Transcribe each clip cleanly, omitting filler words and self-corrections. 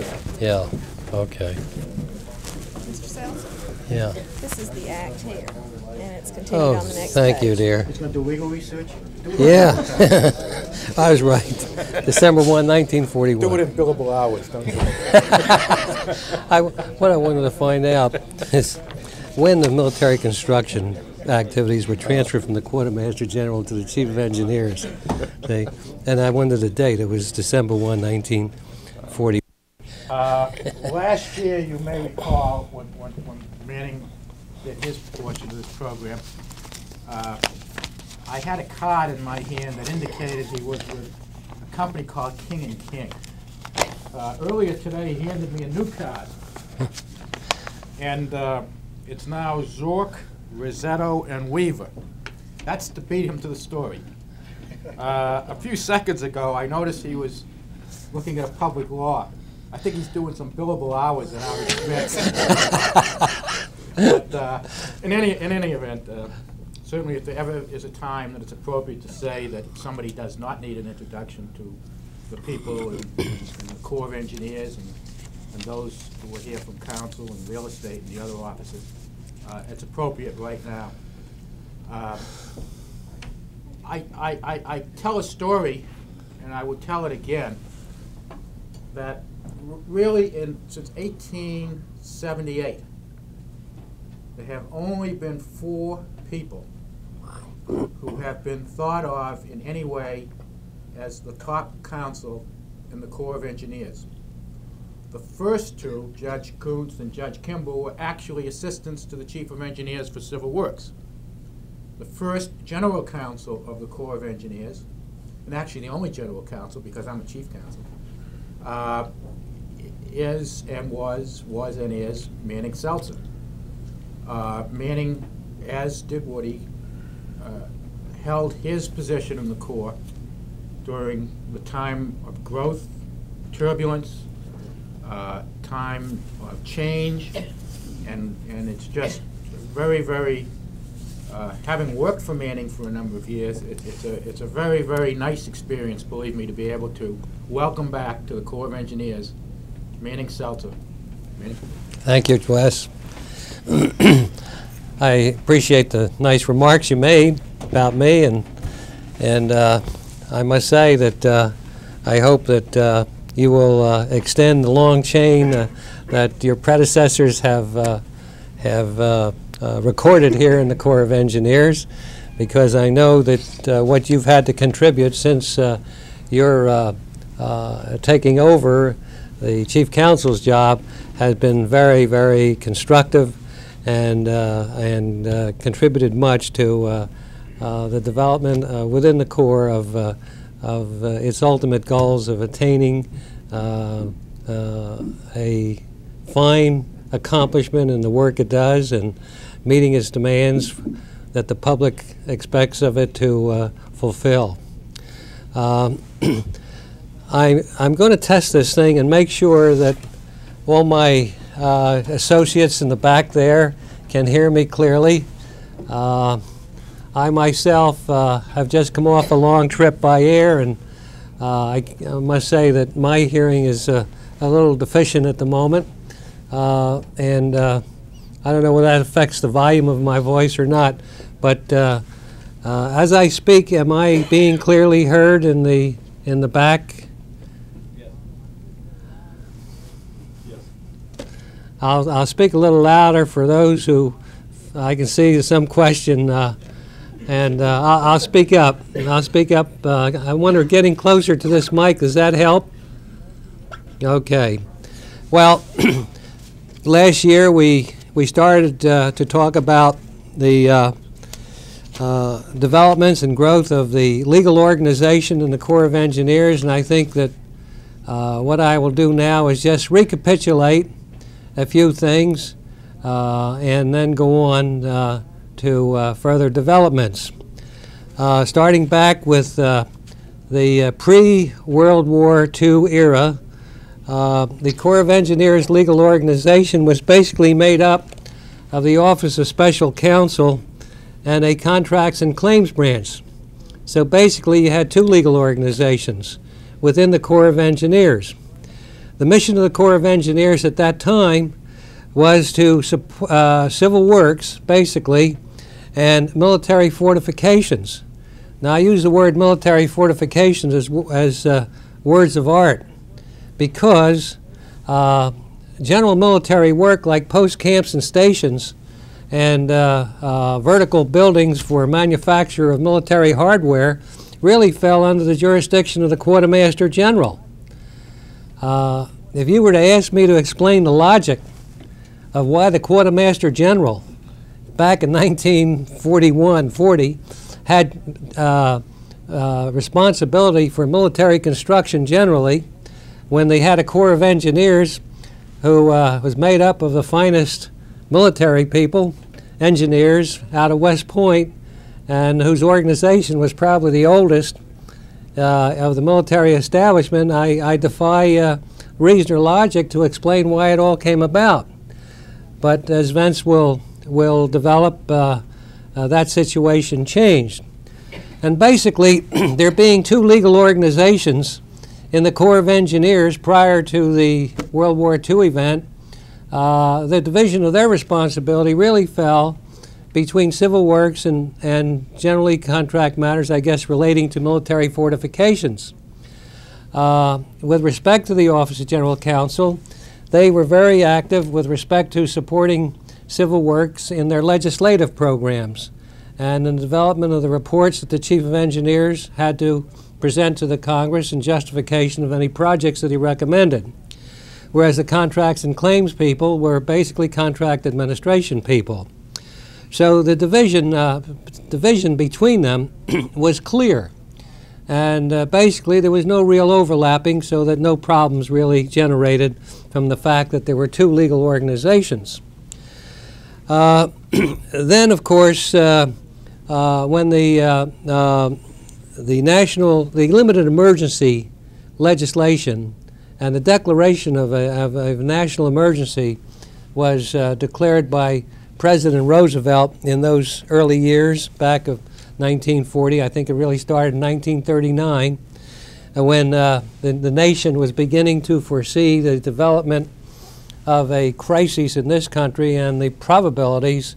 too. Yeah, okay. Mr. Seltzer, Yeah. this is the act here, and it's continued on the next thank page. you, dear. It's going to do legal research? Yeah, I was right. December 1, 1941. Do it in billable hours, don't you? What I wanted to find out is when the military construction activities were transferred from the Quartermaster General to the Chief of Engineers. And I wanted the date. It was December 1, 1940. Last year, you may recall, when Manning did his portion of this program, I had a card in my hand that indicated he was with a company called King & King. Earlier today, he handed me a new card. And it's now Zork, Rosetto, and Weaver. That's to beat him to the story. A few seconds ago, I noticed he was looking at a public law. I think he's doing some billable hours in our respect. But in any event, certainly if there ever is a time that it's appropriate to say that somebody does not need an introduction to the people in the Corps of Engineers and those who are here from council and real estate and the other offices, it's appropriate right now. I tell a story, and I would tell it again, that really since 1878, there have only been 4 people who have been thought of in any way as the top counsel in the Corps of Engineers. The first 2, Judge Kuntz and Judge Kimball, were actually assistants to the Chief of Engineers for Civil Works. The first general counsel of the Corps of Engineers, and actually the only general counsel because I'm the chief counsel, is and was and is Manning Seltzer. Manning, as did Woody, held his position in the Corps during the time of growth, turbulence, time of change, and it's just very, very, having worked for Manning for a number of years, it's a very, very nice experience, believe me, to be able to welcome back to the Corps of Engineers Manning Seltzer. Manning. Thank you, Wes. I appreciate the nice remarks you made about me, and I must say that I hope that you will extend the long chain that your predecessors have recorded here in the Corps of Engineers, because I know that what you've had to contribute since you're taking over the Chief Counsel's job has been very, very constructive and contributed much to the development within the Corps of its ultimate goals of attaining a fine accomplishment in the work it does and meeting its demands that the public expects of it to fulfill. I'm going to test this thing and make sure that all my associates in the back there can hear me clearly. I myself have just come off a long trip by air, and I must say that my hearing is a little deficient at the moment, and I don't know whether that affects the volume of my voice or not, but as I speak, am I being clearly heard in the back? Yes. Yes. I'll speak a little louder for those who I can see there's some question, and I'll speak up. I'll speak up. I wonder, getting closer to this mic, does that help? Okay. Well, last year we started to talk about the developments and growth of the legal organization in the Corps of Engineers, and I think that what I will do now is just recapitulate a few things and then go on to further developments. Starting back with the pre-World War II era, the Corps of Engineers legal organization was basically made up of the Office of Special Counsel and a Contracts and Claims branch. So basically you had 2 legal organizations within the Corps of Engineers. The mission of the Corps of Engineers at that time was to civil works, basically, and military fortifications. Now, I use the word military fortifications as words of art because general military work like post camps and stations and vertical buildings for manufacture of military hardware really fell under the jurisdiction of the Quartermaster General. If you were to ask me to explain the logic of why the Quartermaster General back in 1941-40 had responsibility for military construction generally, when they had a Corps of Engineers who was made up of the finest military people, engineers out of West Point, and whose organization was probably the oldest of the military establishment, I defy reason or logic to explain why it all came about. But as events will develop, that situation changed. And basically, there being two legal organizations in the Corps of Engineers prior to the World War II event, the division of their responsibility really fell between civil works and generally contract matters, I guess, relating to military fortifications. With respect to the Office of General Counsel, they were very active with respect to supporting civil works in their legislative programs and in the development of the reports that the Chief of Engineers had to present to the Congress in justification of any projects that he recommended, whereas the contracts and claims people were basically contract administration people. So the division between them was clear, and basically there was no real overlapping, so that no problems really generated from the fact that there were two legal organizations. Then, of course, when the limited emergency legislation and the declaration of a national emergency was declared by President Roosevelt in those early years, back of 1940. I think it really started in 1939, when the nation was beginning to foresee the development of a crisis in this country and the probabilities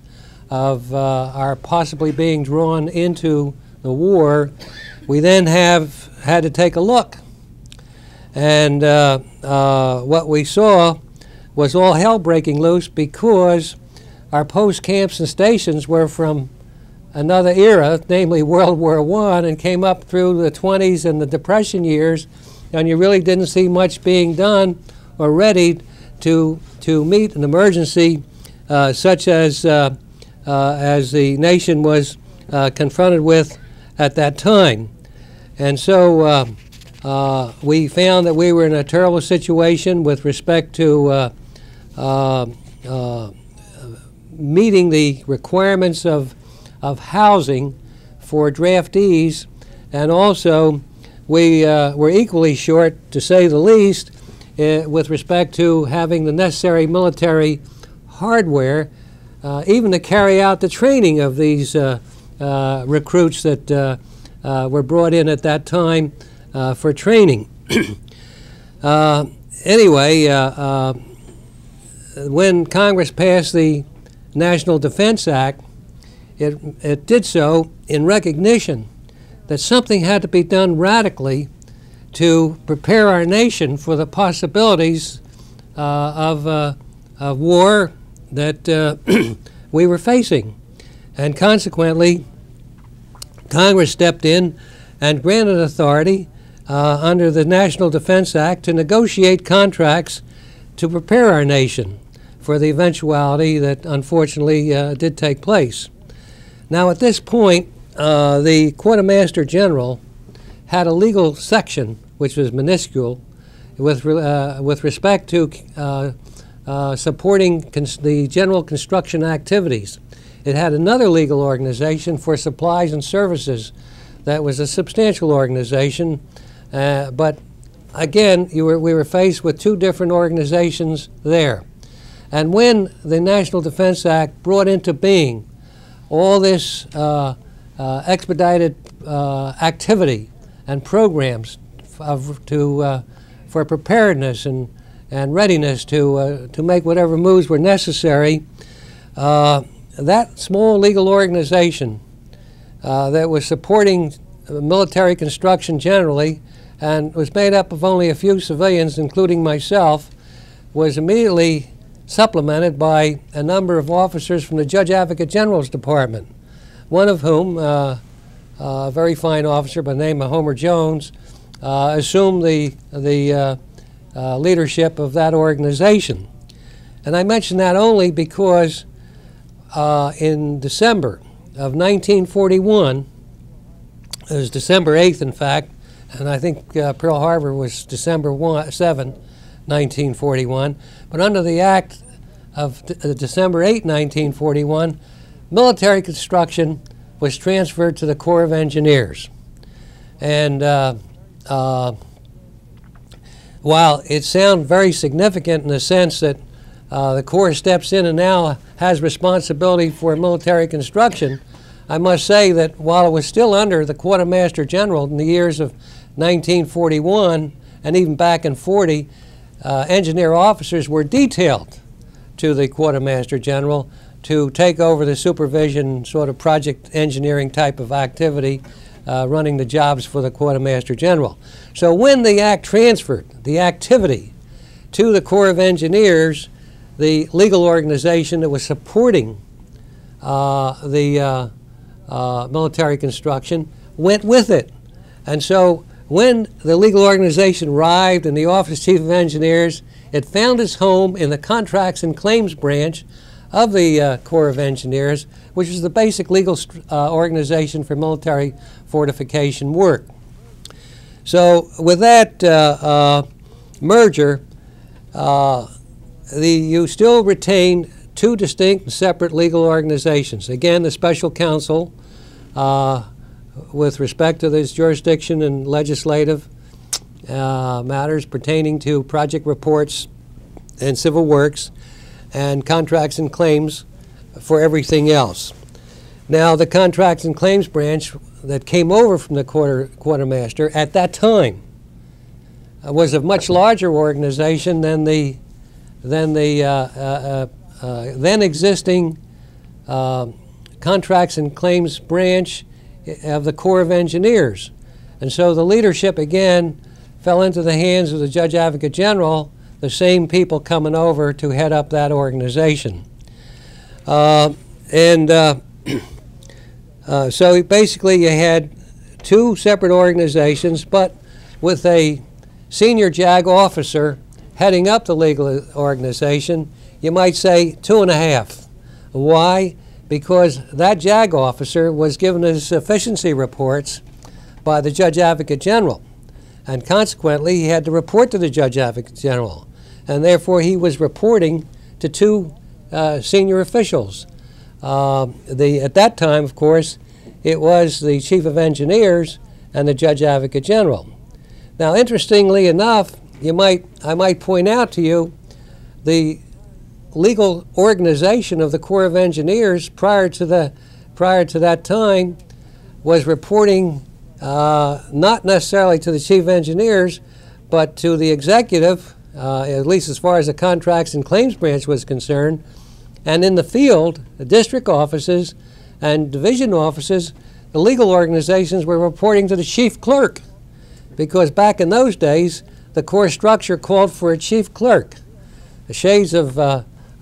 of our possibly being drawn into the war. We then had to take a look. And what we saw was all hell breaking loose because our post camps and stations were from another era, namely World War I, and came up through the 20s and the Depression years, and you really didn't see much being done or ready to meet an emergency such as the nation was confronted with at that time. And so we found that we were in a terrible situation with respect to meeting the requirements of housing for draftees, and also we were equally short, to say the least, with respect to having the necessary military hardware, even to carry out the training of these recruits that were brought in at that time for training. Anyway, when Congress passed the National Defense Act, it did so in recognition that something had to be done radically to prepare our nation for the possibilities of war that we were facing. And consequently, Congress stepped in and granted authority under the National Defense Act to negotiate contracts to prepare our nation for the eventuality that unfortunately did take place. Now, at this point, the Quartermaster General had a legal section which was minuscule with respect to supporting the general construction activities. It had another legal organization for supplies and services that was a substantial organization, but again, we were faced with two different organizations there. And when the National Defense Act brought into being all this expedited activity and programs for preparedness and and readiness to make whatever moves were necessary, that small legal organization that was supporting military construction generally and was made up of only a few civilians, including myself, was immediately supplemented by a number of officers from the Judge Advocate General's Department, one of whom, a very fine officer by the name of Homer Jones, assumed the leadership of that organization. And I mention that only because in December of 1941, it was December 8th, in fact, and I think Pearl Harbor was December 7, 1941. But under the Act of December 8, 1941, military construction was transferred to the Corps of Engineers. And while it sounds very significant in the sense that the Corps steps in and now has responsibility for military construction, I must say that while it was still under the Quartermaster General in the years of 1941 and even back in 40, engineer officers were detailed to the Quartermaster General to take over the supervision, sort of project engineering type of activity, running the jobs for the Quartermaster General. So when the Act transferred the activity to the Corps of Engineers, the legal organization that was supporting the military construction went with it. And so when the legal organization arrived in the Office of Chief of Engineers, it found its home in the Contracts and Claims branch of the Corps of Engineers, which is the basic legal organization for military fortification work. So with that merger, you still retain two distinct and separate legal organizations. Again, the Special Counsel, with respect to this jurisdiction and legislative matters pertaining to project reports and civil works, and Contracts and Claims for everything else. Now, the Contracts and Claims branch that came over from the Quartermaster at that time was a much larger organization than the then existing Contracts and Claims branch of the Corps of Engineers. And so the leadership again fell into the hands of the Judge Advocate General, the same people coming over to head up that organization. So basically you had two separate organizations, but with a senior JAG officer heading up the legal organization, you might say 2.5. Why? Because that JAG officer was given his efficiency reports by the Judge Advocate General, and consequently he had to report to the Judge Advocate General, and therefore he was reporting to two senior officials. At that time, of course, it was the Chief of Engineers and the Judge Advocate General. Now, interestingly enough, I might point out to you the legal organization of the Corps of Engineers prior to that time was reporting not necessarily to the Chief of Engineers, but to the executive, at least as far as the Contracts and Claims branch was concerned. And in the field, the district offices and division offices, the legal organizations were reporting to the chief clerk, because back in those days, the Corps structure called for a chief clerk, the shades of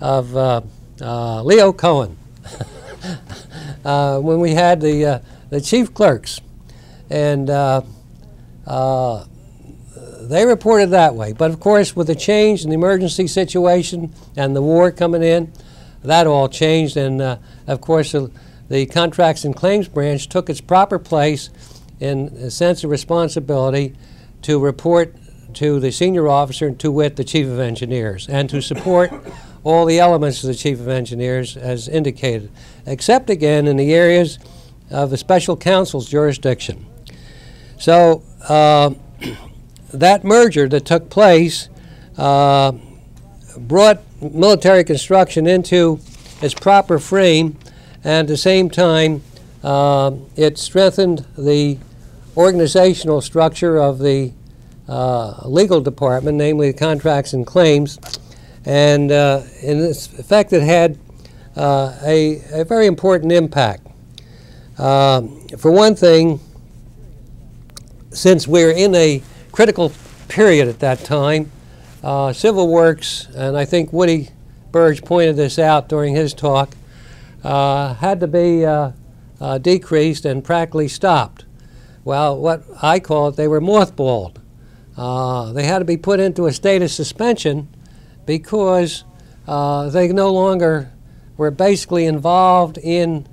Leo Cohen, when we had the chief clerks. And they reported that way. But of course, with the change in the emergency situation and the war coming in, that all changed. And of course, the Contracts and Claims branch took its proper place in a sense of responsibility to report to the senior officer, to wit, the Chief of Engineers, and to support all the elements of the Chief of Engineers as indicated, except again in the areas of the Special Counsel's jurisdiction. So that merger that took place brought military construction into its proper frame, and at the same time it strengthened the organizational structure of the legal department, namely the Contracts and Claims. And in effect, it had a very important impact. For one thing, since we're in a critical period at that time, civil works, and I think Woody Burge pointed this out during his talk, had to be decreased and practically stopped. Well, what I call it, they were mothballed. They had to be put into a state of suspension because they no longer were basically involved in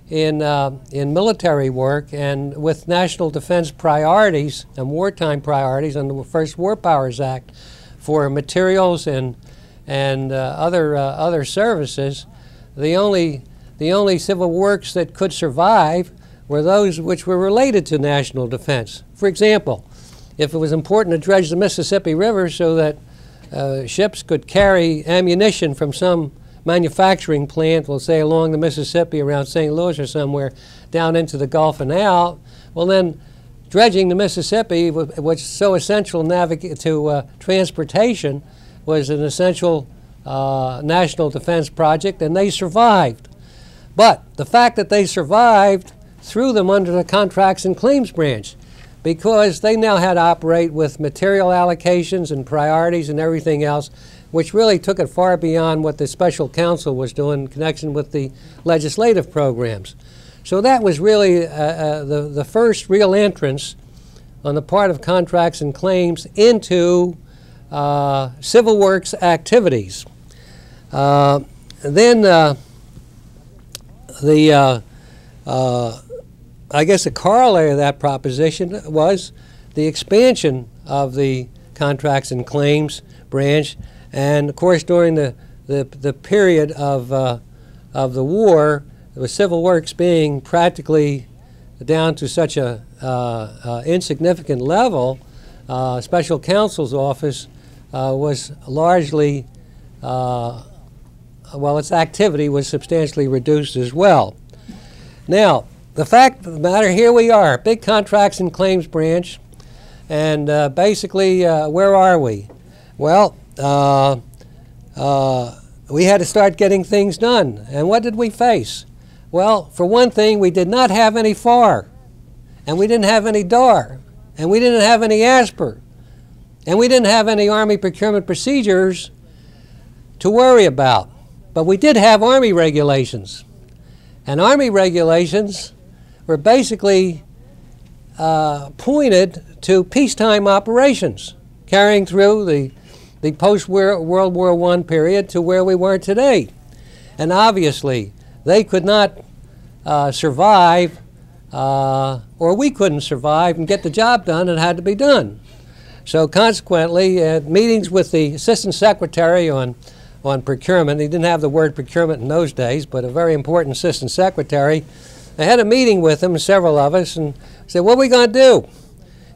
military work and with national defense priorities and wartime priorities under the First War Powers Act for materials and other services. The only civil works that could survive were those which were related to national defense. For example, if it was important to dredge the Mississippi River so that ships could carry ammunition from some manufacturing plant, we'll say along the Mississippi around St. Louis or somewhere, down into the Gulf and out, well then dredging the Mississippi, which was so essential to transportation, was an essential national defense project, and they survived. But the fact that they survived threw them under the Contracts and Claims branch, because they now had to operate with material allocations and priorities and everything else, which really took it far beyond what the special counsel was doing in connection with the legislative programs. So that was really the first real entrance on the part of Contracts and Claims into civil works activities. Then I guess the corollary of that proposition was the expansion of the Contracts and Claims branch. And of course, during the period of the war, with civil works being practically down to such a insignificant level, special counsel's office was largely, well, its activity was substantially reduced as well. Now, the fact of the matter, here we are, big Contracts and Claims branch, and basically, where are we? Well, we had to start getting things done. And what did we face? Well, for one thing, we did not have any FAR, and we didn't have any DAR, and we didn't have any ASPR, and we didn't have any Army procurement procedures to worry about. But we did have Army regulations. And Army regulations were basically pointed to peacetime operations, carrying through the post-World War I period to where we were today. And obviously, they could not survive, or we couldn't survive and get the job done. It had to be done. So consequently, at meetings with the Assistant Secretary on procurement, he didn't have the word procurement in those days, but a very important Assistant Secretary, I had a meeting with him, several of us, and said, what are we going to do?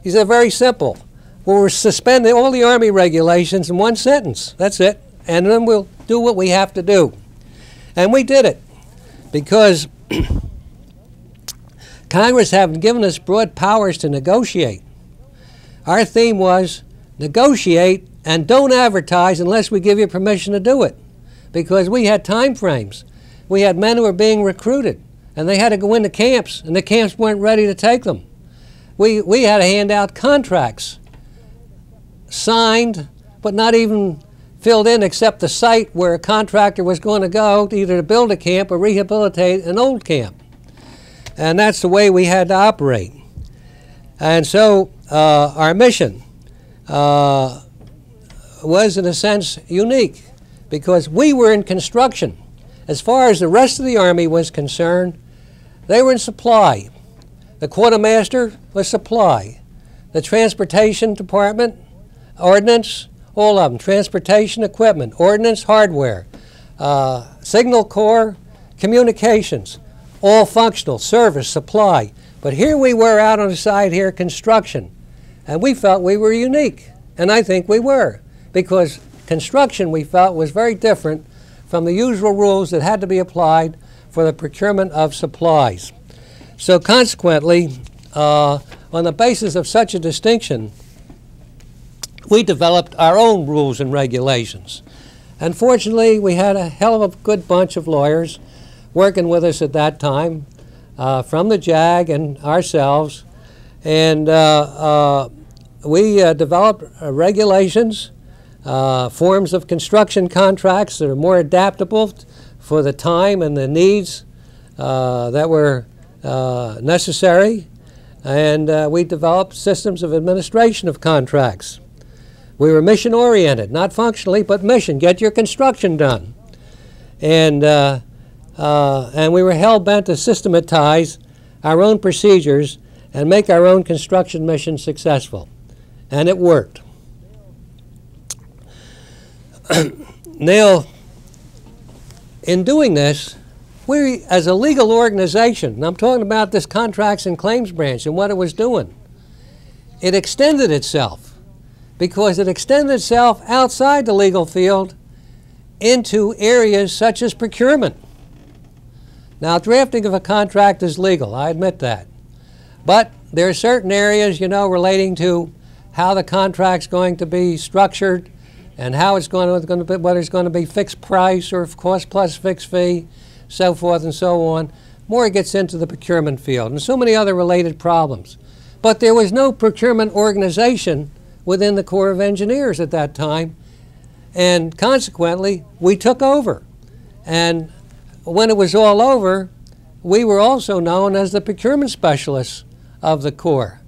He said, very simple. We'll suspend all the Army regulations in one sentence. That's it. And then we'll do what we have to do. And we did it because Congress having given us broad powers to negotiate. Our theme was negotiate and don't advertise unless we give you permission to do it, because we had time frames. We had men who were being recruited, and they had to go into camps, and the camps weren't ready to take them. We had to hand out contracts, signed, but not even filled in except the site where a contractor was going to go to either to build a camp or rehabilitate an old camp. And that's the way we had to operate. And so our mission was, in a sense, unique, because we were in construction. As far as the rest of the Army was concerned, they were in supply. The quartermaster was supply. The transportation department, ordnance, all of them, transportation equipment, ordnance, hardware, signal corps, communications, all functional, service, supply. But here we were out on the side here, construction, and we felt we were unique, and I think we were, because construction, we felt, was very different from the usual rules that had to be applied for the procurement of supplies. So consequently, on the basis of such a distinction, we developed our own rules and regulations. Unfortunately, we had a hell of a good bunch of lawyers working with us at that time, from the JAG and ourselves, and we developed regulations, forms of construction contracts that are more adaptable for the time and the needs that were necessary, and we developed systems of administration of contracts. We were mission-oriented, not functionally, but mission. Get your construction done. And we were hell-bent to systematize our own procedures and make our own construction mission successful. And it worked. Now, in doing this, we, as a legal organization, and I'm talking about this contracts and claims branch and what it was doing, it extended itself, because it extended itself outside the legal field into areas such as procurement. Now, drafting of a contract is legal, I admit that. But there are certain areas, you know, relating to how the contract's going to be structured and how it's going to be, whether it's going to be fixed price or cost plus fixed fee, so forth and so on. More gets into the procurement field and so many other related problems. But there was no procurement organization within the Corps of Engineers at that time, and consequently, we took over. And when it was all over, we were also known as the procurement specialists of the Corps,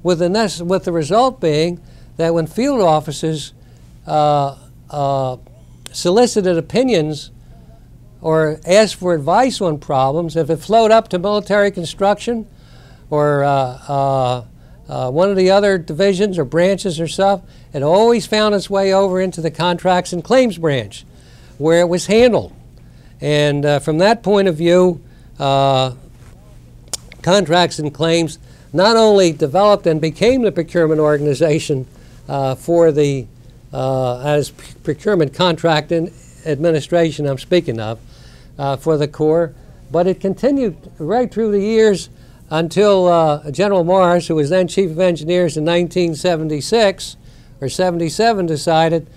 with the result being that when field officers solicited opinions or asked for advice on problems, if it flowed up to military construction or one of the other divisions or branches or stuff, it always found its way over into the contracts and claims branch, where it was handled. And from that point of view, contracts and claims not only developed and became the procurement organization for the, as procurement contract and administration I'm speaking of, for the Corps, but it continued right through the years until General Morris, who was then Chief of Engineers in 1976 or 77, decided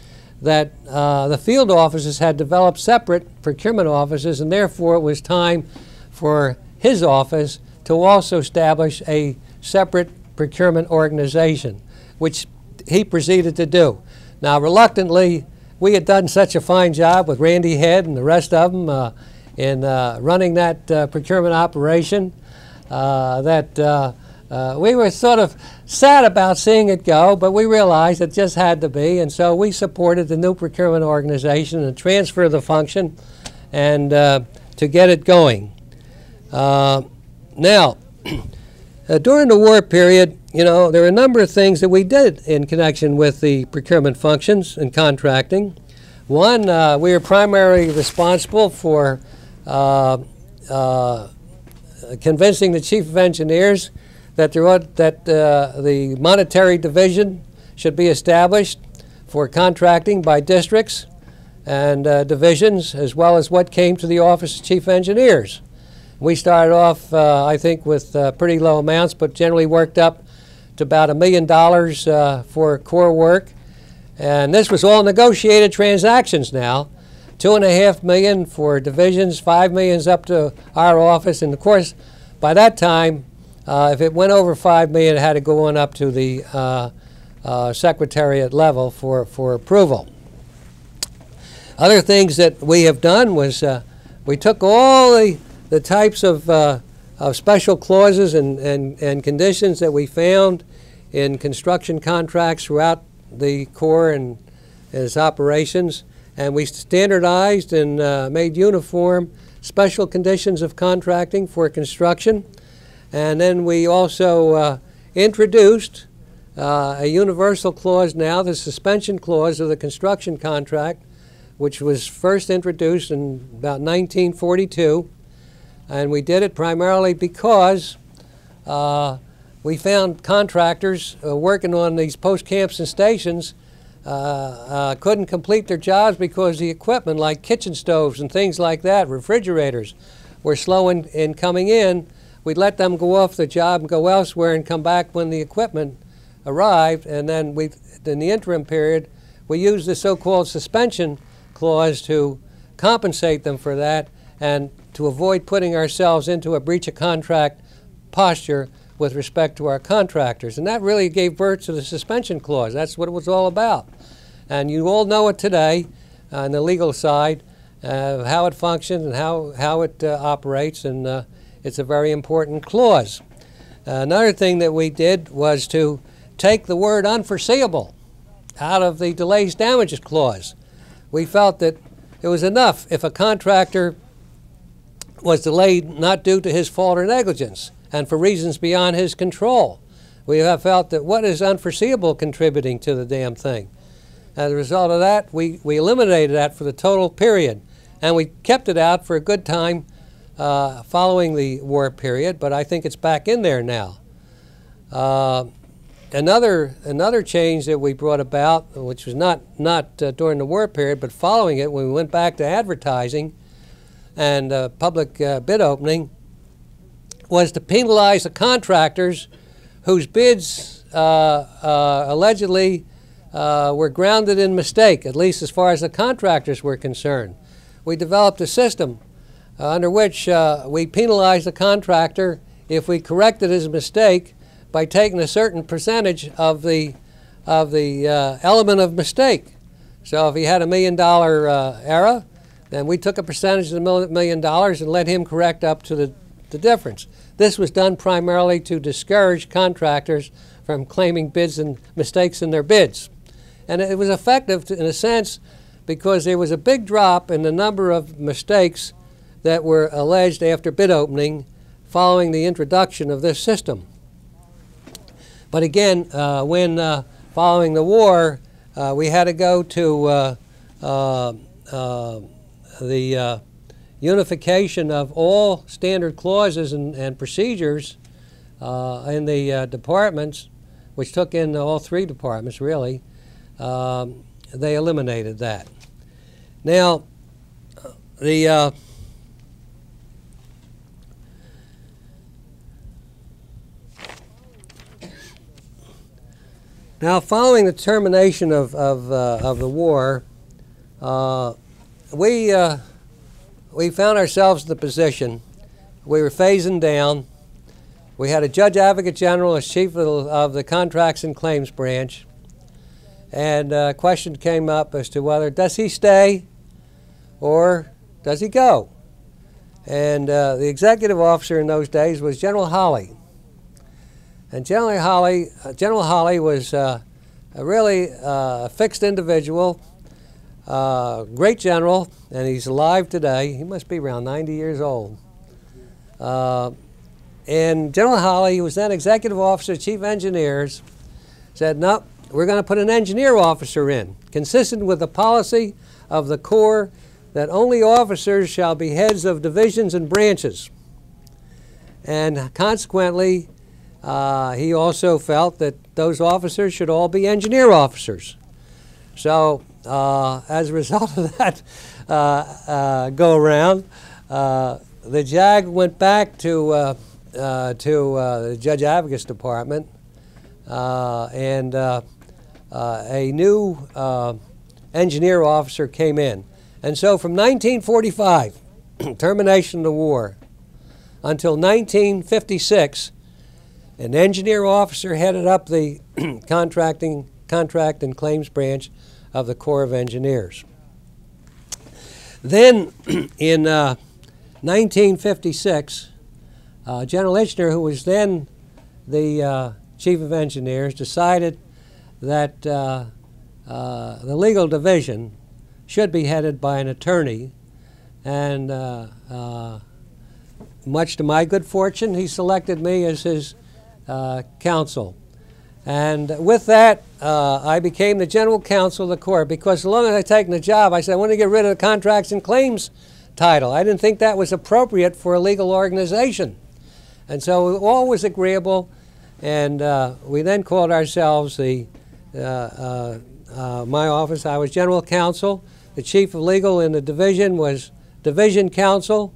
that the field offices had developed separate procurement offices, and therefore it was time for his office to also establish a separate procurement organization, which he proceeded to do. Now, reluctantly, we had done such a fine job with Randy Head and the rest of them in running that procurement operation that we were sort of sad about seeing it go, but we realized it just had to be, and so we supported the new procurement organization and transfer the function and to get it going. Now, during the war period, you know, there were a number of things that we did in connection with the procurement functions and contracting. One, we were primarily responsible for convincing the Chief of Engineers that the monetary division should be established for contracting by districts and divisions, as well as what came to the Office of Chief Engineers. We started off, I think, with pretty low amounts, but generally worked up to about $1 million for Corps work. And this was all negotiated transactions now. $2.5 million for divisions, $5 million up to our office, and of course, by that time, if it went over $5 million, it had to go on up to the secretariat level for approval. Other things that we have done was we took all the types of special clauses and conditions that we found in construction contracts throughout the Corps and its operations, and we standardized and made uniform special conditions of contracting for construction. And then we also introduced a universal clause now, the suspension clause of the construction contract, which was first introduced in about 1942. And we did it primarily because we found contractors working on these post camps and stations couldn't complete their jobs because the equipment, like kitchen stoves and things like that, refrigerators, were slow in coming in. We'd let them go off the job and go elsewhere and come back when the equipment arrived, and then in the interim period, we used the so-called suspension clause to compensate them for that and to avoid putting ourselves into a breach of contract posture with respect to our contractors. And that really gave birth to the suspension clause. That's what it was all about. And you all know it today on the legal side, how it functions and how it operates, and it's a very important clause. Another thing that we did was to take the word unforeseeable out of the delays damages clause. We felt that it was enough if a contractor was delayed not due to his fault or negligence and for reasons beyond his control. We have felt that what is unforeseeable contributing to the damn thing? As a result of that, we eliminated that for the total period, and we kept it out for a good time following the war period, but I think it's back in there now. Another change that we brought about, which was not during the war period, but following it, when we went back to advertising and public bid opening, was to penalize the contractors whose bids allegedly were grounded in mistake, at least as far as the contractors were concerned. We developed a system under which we penalized the contractor if we corrected his mistake by taking a certain percentage of the element of mistake. So if he had $1 million error, then we took a percentage of the $1 million and let him correct up to the difference. This was done primarily to discourage contractors from claiming bids and mistakes in their bids. And it was effective in a sense because there was a big drop in the number of mistakes that were alleged after bid opening following the introduction of this system. But again, when following the war, we had to go to the unification of all standard clauses and procedures in the departments, which took in all three departments really. They eliminated that. Now, now following the termination of the war, we found ourselves in the position we were phasing down. We had a Judge Advocate General as chief of the Contracts and Claims Branch, and a question came up as to whether does he stay or does he go? And the executive officer in those days was General Holly. And General Holly was a really fixed individual, great general, and he's alive today. He must be around 90 years old. And General Holly, who was then executive officer, chief engineers, said, no, we're going to put an engineer officer in, consistent with the policy of the Corps that only officers shall be heads of divisions and branches. And consequently, he also felt that those officers should all be engineer officers. So as a result of that go around, the JAG went back to the Judge Advocate's Department, and a new engineer officer came in. And so from 1945, termination of the war, until 1956, an engineer officer headed up the contract and claims branch of the Corps of Engineers. Then in 1956, General Itchner, who was then the chief of engineers, decided that the legal division should be headed by an attorney, and much to my good fortune, he selected me as his counsel. And with that, I became the general counsel of the Corps, because as long as I'd taken the job, I said I want to get rid of the contracts and claims title. I didn't think that was appropriate for a legal organization. And so all was agreeable, and we then called ourselves my office. I was general counsel. The chief of legal in the division was division counsel,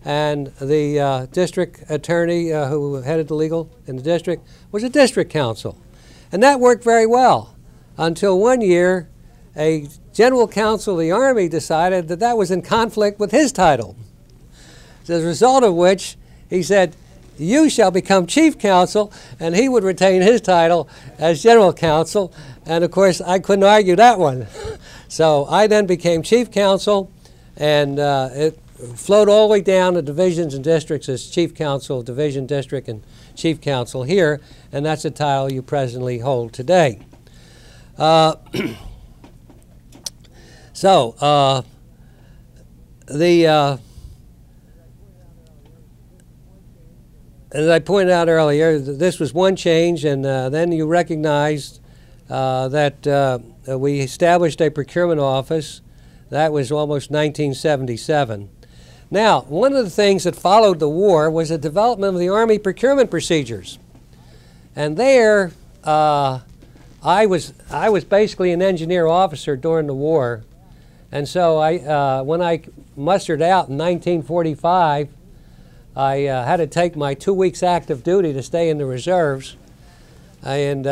and the district attorney who headed the legal in the district was a district counsel. And that worked very well until one year a general counsel of the Army decided that that was in conflict with his title. As a result of which, he said, you shall become chief counsel, and he would retain his title as general counsel. And of course, I couldn't argue that one. So I then became chief counsel, and it flowed all the way down to divisions and districts as chief counsel, division, district, and chief counsel here, and that's the title you presently hold today. As I pointed out earlier, this was one change, and then you recognized that we established a procurement office. That was almost 1977. Now, one of the things that followed the war was the development of the Army procurement procedures. And there, I was basically an engineer officer during the war. And so when I mustered out in 1945, I had to take my 2 weeks active duty to stay in the reserves. And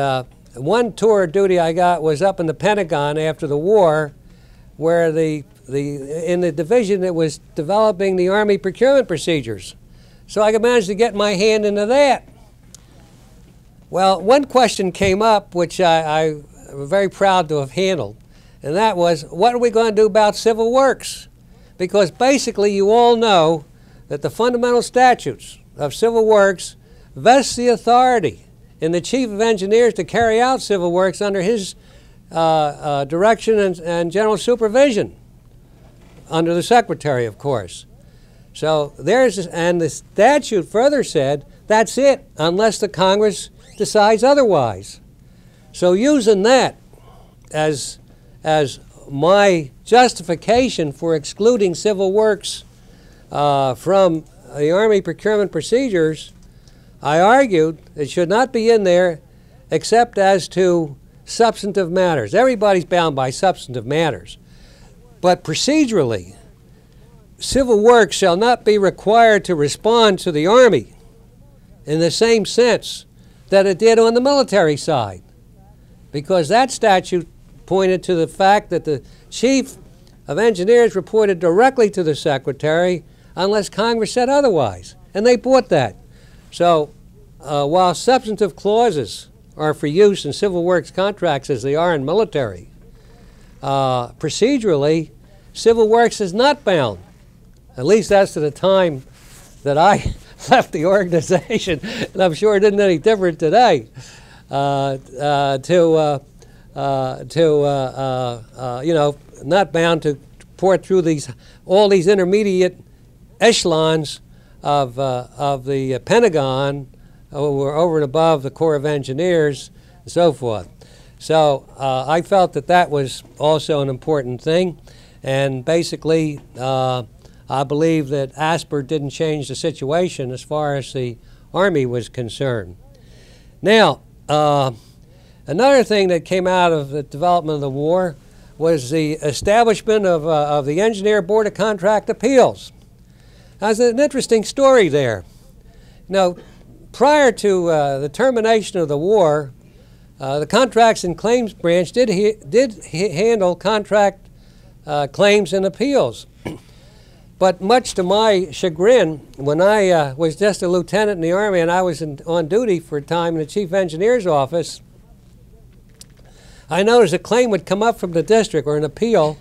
one tour of duty I got was up in the Pentagon after the war, where in the division that was developing the Army procurement procedures. So I managed to get my hand into that. Well, one question came up which I'm very proud to have handled, and that was, what are we going to do about civil works? Because basically you all know that the fundamental statutes of civil works vest the authority in the chief of engineers to carry out civil works under his direction and general supervision, under the secretary, of course. So and the statute further said, that's it, unless the Congress decides otherwise. So using that as my justification for excluding civil works from the Army procurement procedures, I argued it should not be in there except as to substantive matters. Everybody's bound by substantive matters. But procedurally, civil works shall not be required to respond to the Army in the same sense that it did on the military side, because that statute pointed to the fact that the chief of engineers reported directly to the secretary unless Congress said otherwise, and they bought that. So while substantive clauses are for use in civil works contracts as they are in military, procedurally, civil works is not bound, at least that's to the time that I left the organization, and I'm sure it isn't any different today, not bound to port through all these intermediate echelons of the Pentagon over and above the Corps of Engineers and so forth. So I felt that that was also an important thing, and basically I believe that ASPR didn't change the situation as far as the Army was concerned. Now, another thing that came out of the development of the war was the establishment of the Engineer Board of Contract Appeals. There's an interesting story there. Now, prior to the termination of the war, the Contracts and Claims Branch did handle contract claims and appeals. But much to my chagrin, when I was just a lieutenant in the Army and I was on duty for a time in the Chief Engineer's office, I noticed a claim would come up from the district, or an appeal,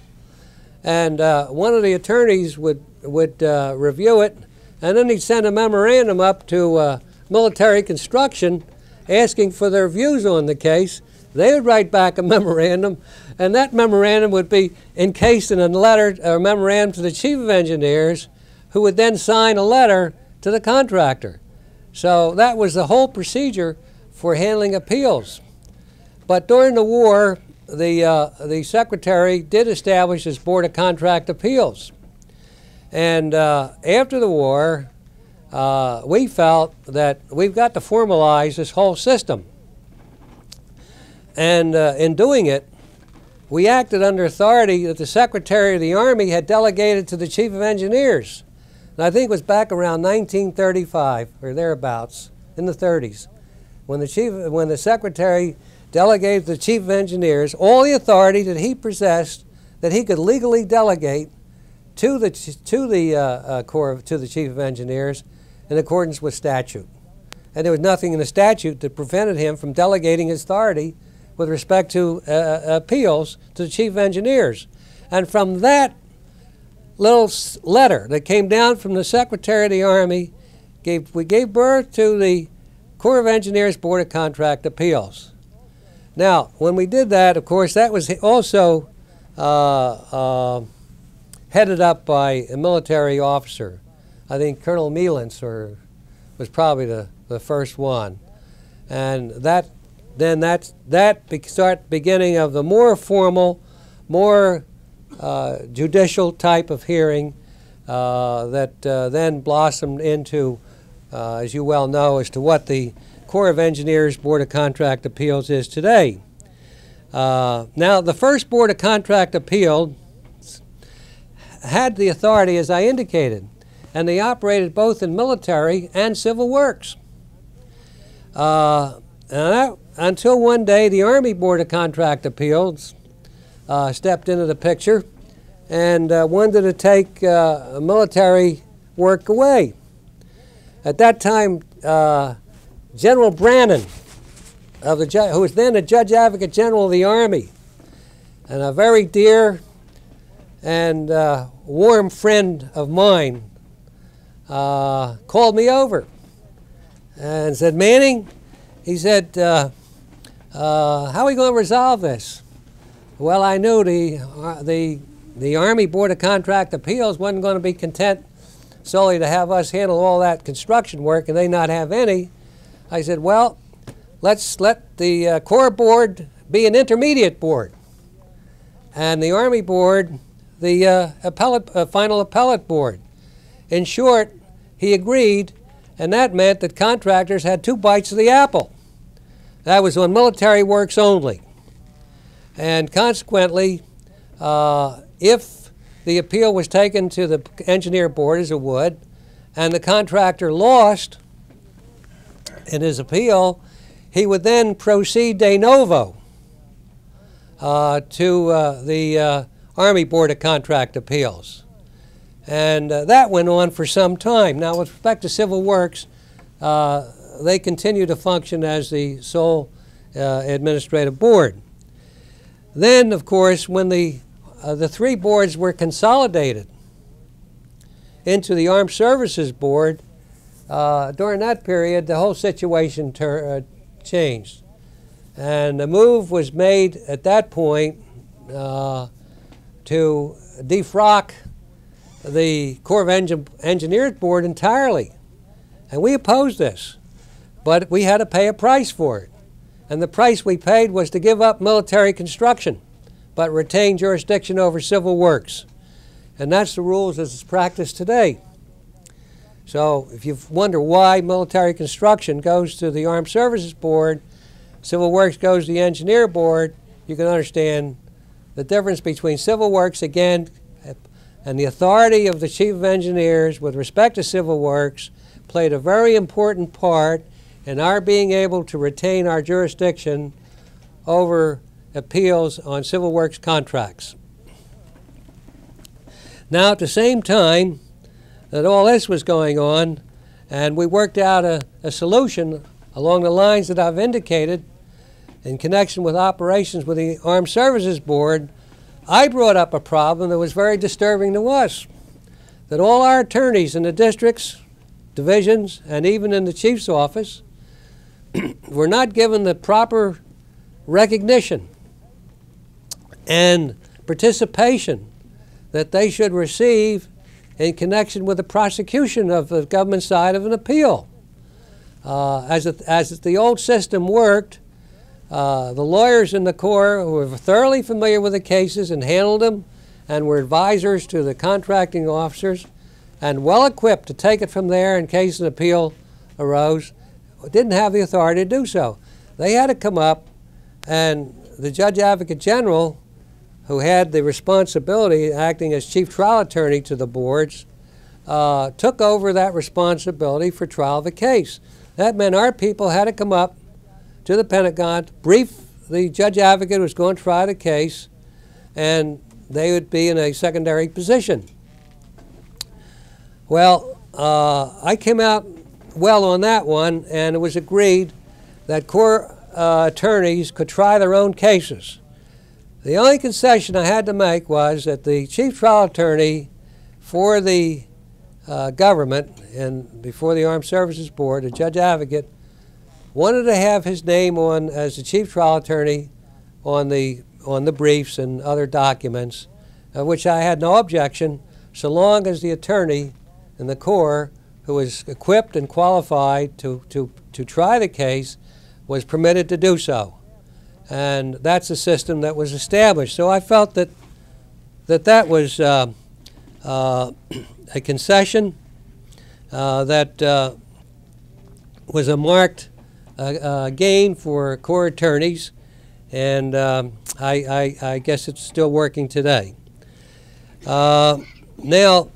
and one of the attorneys would review it, and then he'd send a memorandum up to military construction asking for their views on the case. They would write back a memorandum, and that memorandum would be encased in a letter or memorandum to the Chief of Engineers, who would then sign a letter to the contractor. So that was the whole procedure for handling appeals. But during the war, the Secretary did establish his Board of Contract Appeals. And after the war, we felt that we've got to formalize this whole system. And in doing it, we acted under authority that the Secretary of the Army had delegated to the Chief of Engineers. And I think it was back around 1935 or thereabouts, in the 30s, when the Secretary delegated to the Chief of Engineers all the authority that he possessed that he could legally delegate to the Chief of Engineers in accordance with statute. And there was nothing in the statute that prevented him from delegating his authority with respect to appeals to the Chief of Engineers. And from that little letter that came down from the Secretary of the Army, we gave birth to the Corps of Engineers Board of Contract Appeals. Now, when we did that, of course, that was also headed up by a military officer. I think Colonel Mielens was probably the first one. And that started beginning of the more formal, more judicial type of hearing that then blossomed into, as you well know, as to what the Corps of Engineers Board of Contract Appeals is today. Now, the first Board of Contract Appeals had the authority, as I indicated, and they operated both in military and civil works. Until one day, the Army Board of Contract Appeals stepped into the picture and wanted to take military work away. At that time, General Brannan, who was then the Judge Advocate General of the Army, and a very dear and warm friend of mine, called me over and said, "Manning," he said, "how are we going to resolve this?" Well, I knew the Army Board of Contract Appeals wasn't going to be content solely to have us handle all that construction work and they not have any. I said, well, let's let the Corps Board be an intermediate board, and the Army Board the final appellate board. In short, he agreed, and that meant that contractors had 2 bites of the apple. That was on military works only. And consequently, if the appeal was taken to the engineer board, as it would, and the contractor lost in his appeal, he would then proceed de novo to the Army Board of Contract Appeals. And that went on for some time. Now, with respect to civil works, they continue to function as the sole administrative board. Then, of course, when the 3 boards were consolidated into the Armed Services Board, during that period, the whole situation changed. And the move was made at that point to defrock the Corps of Engineers Board entirely. And we opposed this, but we had to pay a price for it. And the price we paid was to give up military construction, but retain jurisdiction over civil works. And that's the rules as it's practiced today. So if you wonder why military construction goes to the Armed Services Board, civil works goes to the Engineer Board, you can understand the difference between civil works, again, and the authority of the Chief of Engineers with respect to civil works played a very important part in our being able to retain our jurisdiction over appeals on civil works contracts. Now, at the same time that all this was going on, and we worked out a solution along the lines that I've indicated in connection with operations with the Armed Services Board, I brought up a problem that was very disturbing to us, that all our attorneys in the districts, divisions, and even in the chief's office were not given the proper recognition and participation that they should receive in connection with the prosecution of the government side of an appeal. As the old system worked, the lawyers in the Corps who were thoroughly familiar with the cases and handled them and were advisors to the contracting officers and well equipped to take it from there in case an appeal arose, didn't have the authority to do so. They had to come up, and the Judge Advocate General, who had the responsibility, acting as chief trial attorney to the boards, took over that responsibility for trial of the case. That meant our people had to come up to the Pentagon, brief the judge advocate was going to try the case, and they would be in a secondary position. Well, I came out well on that one, and it was agreed that Corps attorneys could try their own cases. The only concession I had to make was that the chief trial attorney for the government and before the Armed Services Board, the judge advocate, wanted to have his name on as the chief trial attorney on the briefs and other documents, of which I had no objection, so long as the attorney in the Corps, who was equipped and qualified to try the case, was permitted to do so. And that's the system that was established. So I felt that was a concession that was a marked gain for Corps attorneys, and I guess it's still working today. Now,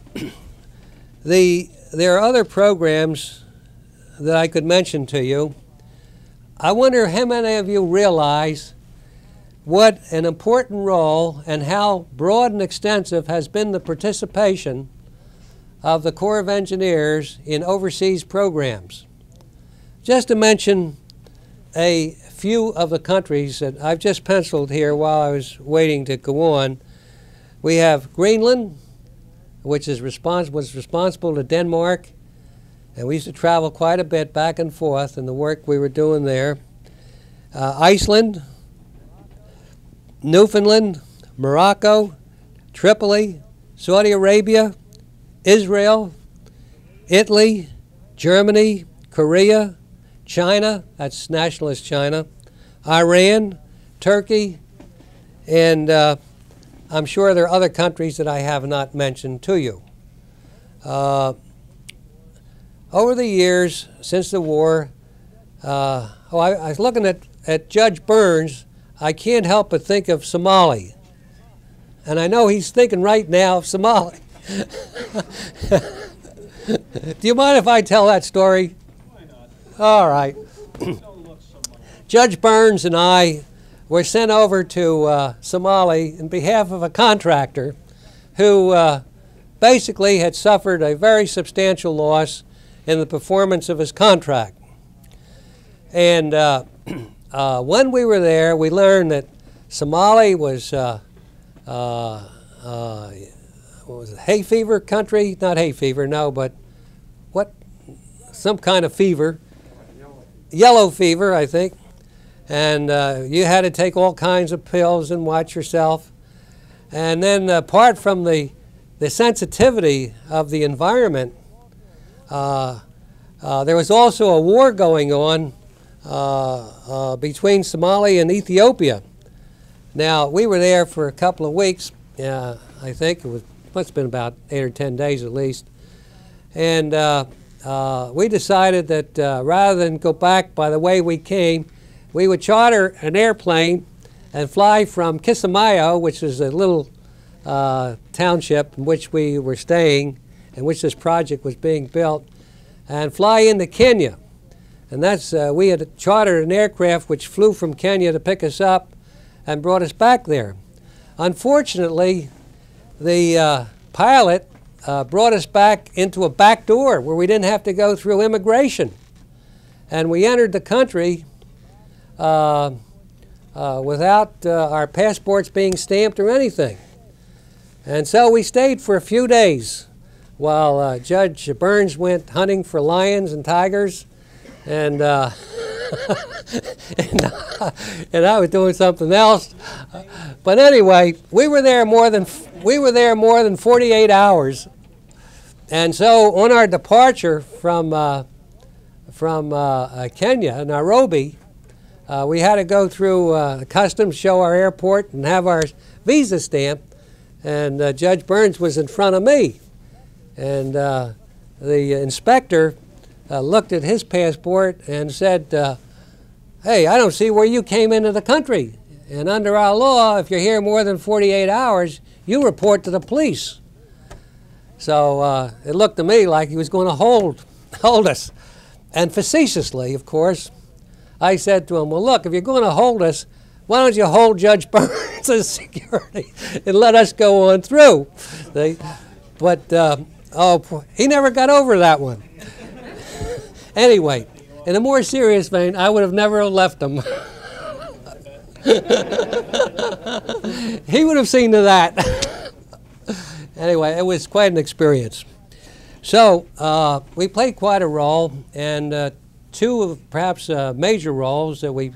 there are other programs that I could mention to you. I wonder how many of you realize what an important role and how broad and extensive has been the participation of the Corps of Engineers in overseas programs. Just to mention a few of the countries that I've just penciled here while I was waiting to go on. We have Greenland, which was responsible to Denmark, and we used to travel quite a bit back and forth in the work we were doing there. Iceland, Newfoundland, Morocco, Tripoli, Saudi Arabia, Israel, Italy, Germany, Korea, China, that's nationalist China, Iran, Turkey, and I'm sure there are other countries that I have not mentioned to you. Over the years, since the war, I was looking at Judge Burns. I can't help but think of Somali. And I know he's thinking right now of Somali. Do you mind if I tell that story? Why not? All right. Don't look so much. Judge Burns and I were sent over to Somali on behalf of a contractor who basically had suffered a very substantial loss in the performance of his contract. And when we were there, we learned that Somali was what was it, hay fever country? Not hay fever, no, but what? Some kind of fever. Yellow fever, I think. And you had to take all kinds of pills and watch yourself. And then apart from the sensitivity of the environment, there was also a war going on between Somalia and Ethiopia. Now, we were there for a couple of weeks. I think it must have been about 8 or 10 days at least. And we decided that rather than go back by the way we came, we would charter an airplane and fly from Kismayo, which is a little township in which we were staying, in which this project was being built, and fly into Kenya. And that's, we had chartered an aircraft which flew from Kenya to pick us up and brought us back there. Unfortunately, the pilot brought us back into a back door where we didn't have to go through immigration. And we entered the country without our passports being stamped or anything. And so we stayed for a few days while Judge Burns went hunting for lions and tigers, and and I was doing something else. But anyway, we were there more than 48 hours, and so on our departure from Kenya, Nairobi, we had to go through customs, show our airport, and have our visa stamp. And Judge Burns was in front of me, and the inspector looked at his passport and said, "Hey, I don't see where you came into the country. And under our law, if you're here more than 48 hours, you report to the police." So it looked to me like he was going to hold us. And facetiously, of course, I said to him, "Well, look, if you're going to hold us, why don't you hold Judge Burns as security and let us go on through? But he never got over that one. Anyway, in a more serious vein, I would have never left him. He would have seen to that. Anyway, it was quite an experience. So we played quite a role, and two of perhaps major roles that we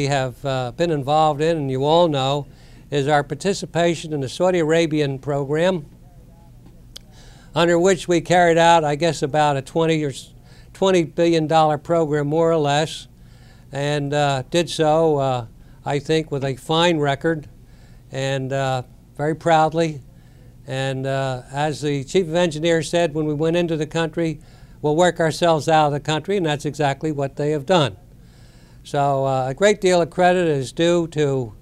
have been involved in, and you all know, is our participation in the Saudi Arabian program, under which we carried out, I guess, about a $20 billion program, more or less, and did so, I think, with a fine record, and very proudly. And as the chief of engineer said when we went into the country, we'll work ourselves out of the country, and that's exactly what they have done. So a great deal of credit is due to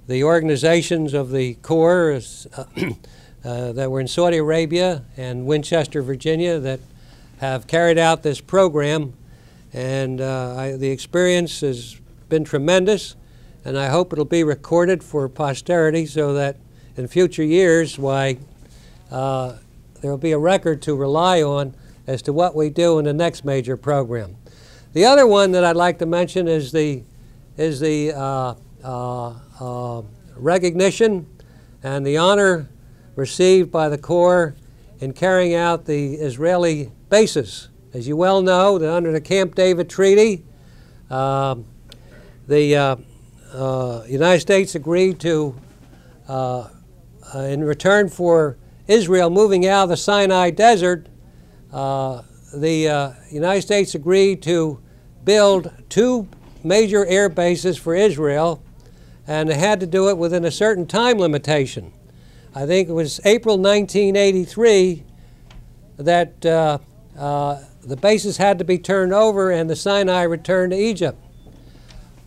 the organizations of the Corps that were in Saudi Arabia and Winchester, Virginia, that have carried out this program. And the experience has been tremendous, and I hope it'll be recorded for posterity so that in future years, there will be a record to rely on as to what we do in the next major program. The other one that I'd like to mention is the recognition and the honor received by the Corps in carrying out the Israeli bases. As you well know, that under the Camp David Treaty, the United States agreed to, in return for Israel moving out of the Sinai Desert, the United States agreed to build 2 major air bases for Israel, and they had to do it within a certain time limitation. I think it was April 1983 that the bases had to be turned over and the Sinai returned to Egypt.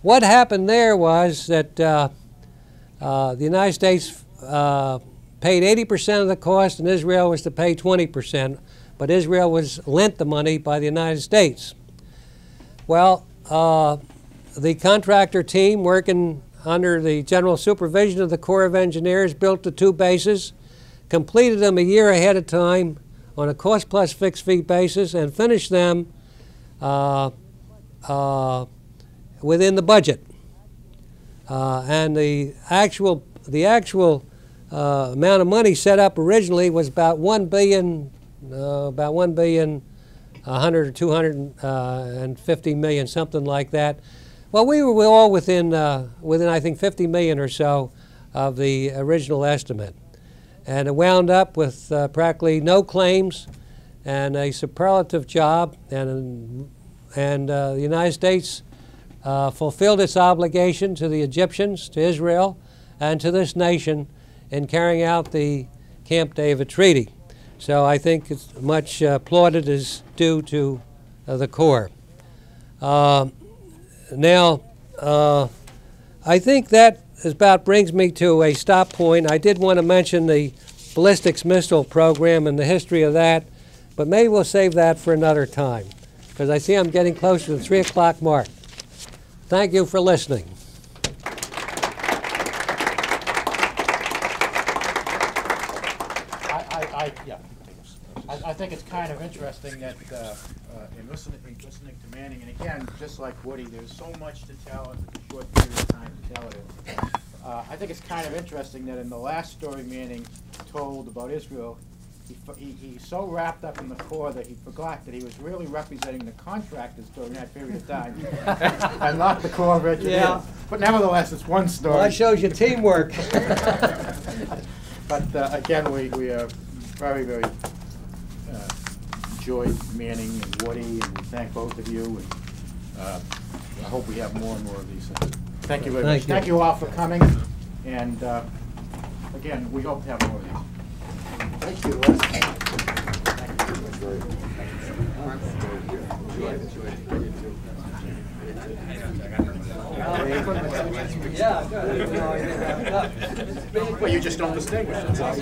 What happened there was that the United States paid 80% of the cost and Israel was to pay 20%, but Israel was lent the money by the United States. Well, the contractor team working under the general supervision of the Corps of Engineers built the 2 bases, completed them a year ahead of time on a cost plus fixed fee basis, and finished them within the budget. And the actual amount of money set up originally was about $1 billion, $100 or $250 million, something like that. Well, we were all within I think 50 million or so of the original estimate, and it wound up with practically no claims and a superlative job. And the United States fulfilled its obligation to the Egyptians, to Israel, and to this nation in carrying out the Camp David Treaty. So I think it's much applauded is due to the Corps. Now, I think that about brings me to a stop point. I did want to mention the ballistics missile program and the history of that, but maybe we'll save that for another time, because I see I'm getting close to the 3 o'clock mark. Thank you for listening. I think it's kind of interesting that in listening to Manning, and again, just like Woody, there's so much to tell in a short period of time to tell it in. I think it's kind of interesting that in the last story Manning told about Israel, he's so wrapped up in the Corps that he forgot that he was really representing the contractors during that period of time, and not the Corps of Engineers. Yeah. But nevertheless, it's one story. Well, that shows you teamwork. But again, we are very, very enjoyed Manning and Woody, and we thank both of you. And I hope we have more and more of these things. Thank you very much. Thank you all for coming. And again, we hope to have more of these. Thank you, Les. Yeah, good. Well, you just don't distinguish.